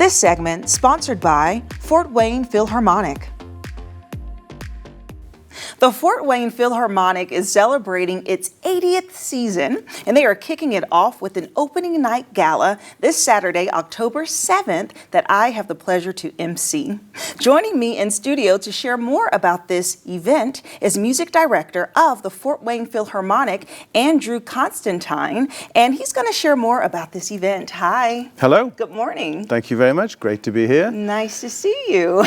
This segment sponsored by Fort Wayne Philharmonic. The Fort Wayne Philharmonic is celebrating its 80th season, and they are kicking it off with an opening night gala this Saturday, October 7th, that I have the pleasure to MC. Joining me in studio to share more about this event is music director of the Fort Wayne Philharmonic, Andrew Constantine, and he's going to share more about this event. Hi. Hello. Good morning. Thank you very much. Great to be here. Nice to see you.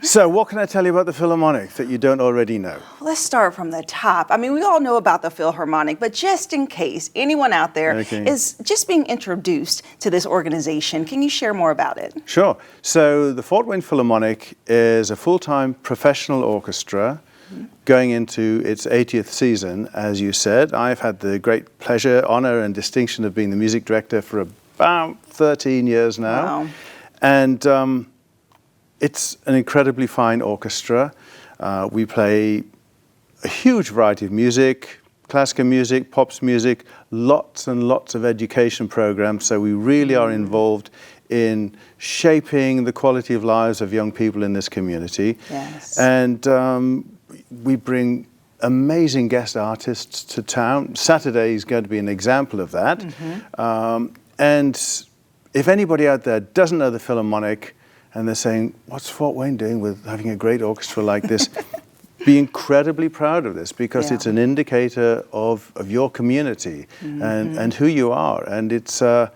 So what can I tell you about the Philharmonic that you don't already know? Let's start from the top. I mean, we all know about the Philharmonic, but just in case anyone out there is just being introduced to this organization, can you share more about it? Sure. So the Fort Wayne Philharmonic is a full-time professional orchestra going into its 80th season, as you said. I've had the great pleasure, honor, and distinction of being the music director for about 13 years now. Wow. And it's an incredibly fine orchestra. We play a huge variety of music, classical music, pops music, lots and lots of education programs. So we really are involved in shaping the quality of lives of young people in this community. Yes. And we bring amazing guest artists to town. Saturday is going to be an example of that. And if anybody out there doesn't know the Philharmonic and they're saying, what's Fort Wayne doing with having a great orchestra like this? Be incredibly proud of this, because it's an indicator of your community and who you are. And it's a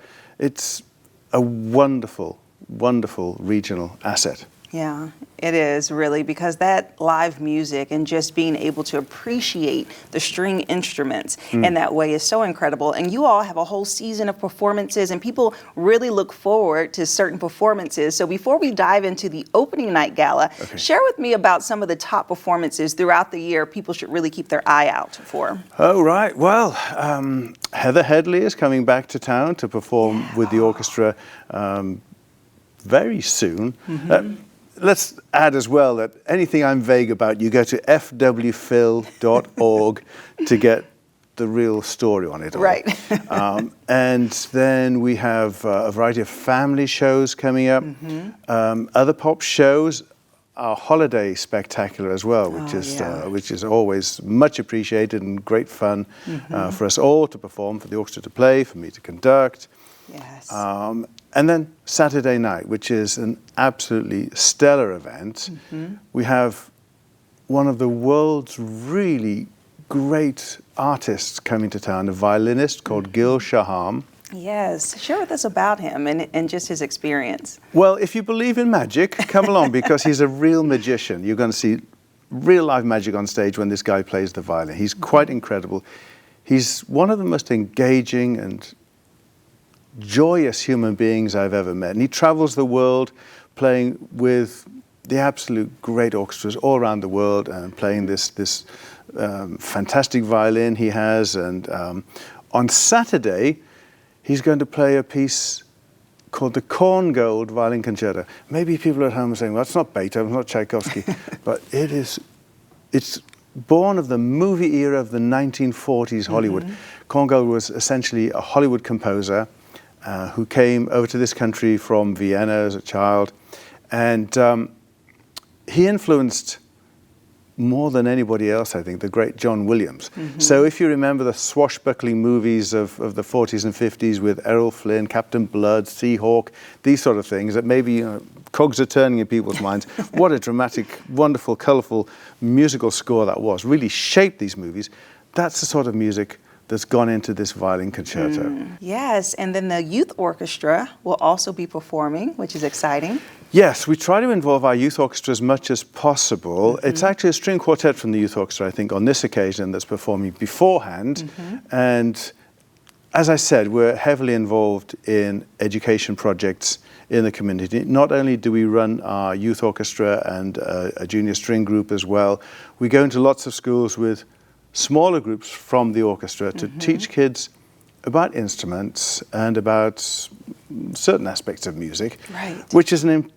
wonderful, wonderful regional asset. Yeah, it is really, because that live music and just being able to appreciate the string instruments in that way is so incredible. And you all have a whole season of performances, and people really look forward to certain performances. So before we dive into the opening night gala, share with me about some of the top performances throughout the year people should really keep their eye out for. Oh, right. Well, Heather Headley is coming back to town to perform with the orchestra very soon. Let's add as well that anything I'm vague about, you go to fwphil.org to get the real story on it all. Right. And then we have a variety of family shows coming up, other pop shows, our holiday spectacular as well, which is always much appreciated and great fun for us all to perform, for the orchestra to play, for me to conduct. Yes. And then Saturday night, which is an absolutely stellar event. We have one of the world's really great artists coming to town, a violinist called Gil Shaham. Yes, share with us about him and just his experience. Well, if you believe in magic, come along, because he's a real magician. You're going to see real live magic on stage when this guy plays the violin. He's quite incredible. He's one of the most engaging and joyous human beings I've ever met. And he travels the world playing with the absolute great orchestras all around the world and playing this fantastic violin he has. And on Saturday, he's going to play a piece called the Korngold Violin Concerto. Maybe people at home are saying, well, it's not Beethoven, it's not Tchaikovsky, but it's born of the movie era of the 1940s Hollywood. Korngold was essentially a Hollywood composer who came over to this country from Vienna as a child. And he influenced, more than anybody else, I think, the great John Williams. So if you remember the swashbuckling movies of the 40s and 50s with Errol Flynn, Captain Blood, Seahawk, these sort of things, that maybe cogs are turning in people's minds. What a dramatic, wonderful, colourful musical score that was. Really shaped these movies. That's the sort of music that's gone into this violin concerto. Yes, and then the youth orchestra will also be performing, which is exciting. Yes, we try to involve our youth orchestra as much as possible. It's actually a string quartet from the youth orchestra, I think, on this occasion that's performing beforehand. And as I said, we're heavily involved in education projects in the community. Not only do we run our youth orchestra and a junior string group as well, we go into lots of schools with smaller groups from the orchestra to teach kids about instruments and about certain aspects of music, which is an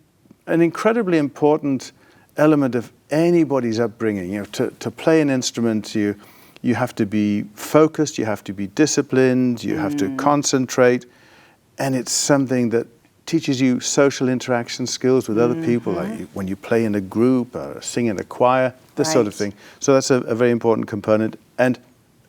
incredibly important element of anybody's upbringing. You know, to play an instrument, you have to be focused, you have to be disciplined, you have to concentrate, and it's something that teaches you social interaction skills with other people, like when you play in a group or sing in a choir, this sort of thing. So that's a very important component. And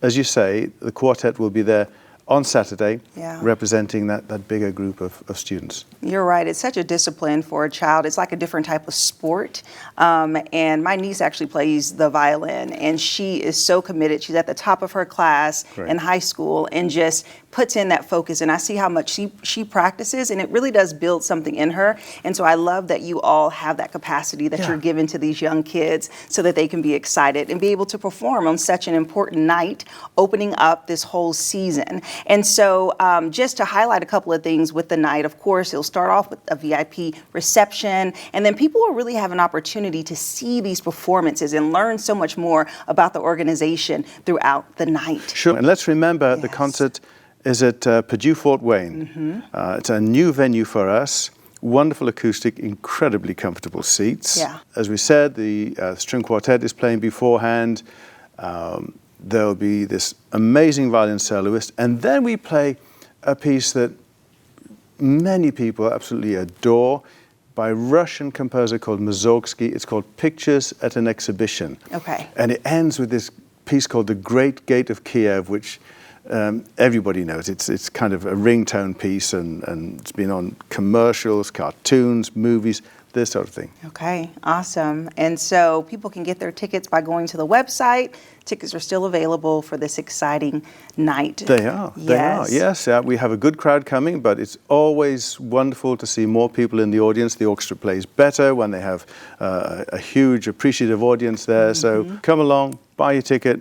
as you say, the quartet will be there on Saturday, representing that bigger group of students. You're right. It's such a discipline for a child. It's like a different type of sport. And my niece actually plays the violin, and she is so committed. She's at the top of her class in high school and just puts in that focus. And I see how much she practices, and it really does build something in her. And so I love that you all have that capacity that you're giving to these young kids so that they can be excited and be able to perform on such an important night, opening up this whole season. And so just to highlight a couple of things with the night, of course, it'll start off with a VIP reception, and then people will really have an opportunity to see these performances and learn so much more about the organization throughout the night. Sure, and let's remember the concert is at Purdue Fort Wayne. It's a new venue for us. Wonderful acoustic, incredibly comfortable seats. As we said, the string quartet is playing beforehand. There'll be this amazing violin soloist, and then we play a piece that many people absolutely adore by a Russian composer called Mussorgsky. It's called Pictures at an Exhibition. And it ends with this piece called The Great Gate of Kiev, which everybody knows. It's kind of a ringtone piece, and it's been on commercials, cartoons, movies, this sort of thing. Okay, awesome. And so people can get their tickets by going to the website. Tickets are still available for this exciting night. They are. They are. Yes, we have a good crowd coming, but it's always wonderful to see more people in the audience. The orchestra plays better when they have a huge, appreciative audience there. So come along, buy your ticket,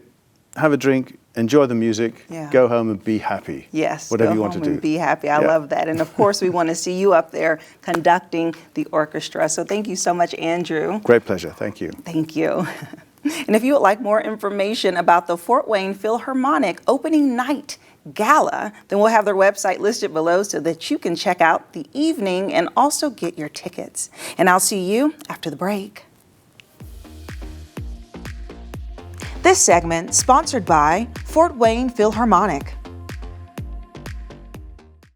have a drink, enjoy the music, go home and be happy. Whatever you want to do. Be happy. I love that. And of course, we want to see you up there conducting the orchestra. So thank you so much, Andrew. Great pleasure. Thank you. Thank you. And if you would like more information about the Fort Wayne Philharmonic opening night gala, then we'll have their website listed below so that you can check out the evening and also get your tickets. And I'll see you after the break. This segment sponsored by Fort Wayne Philharmonic.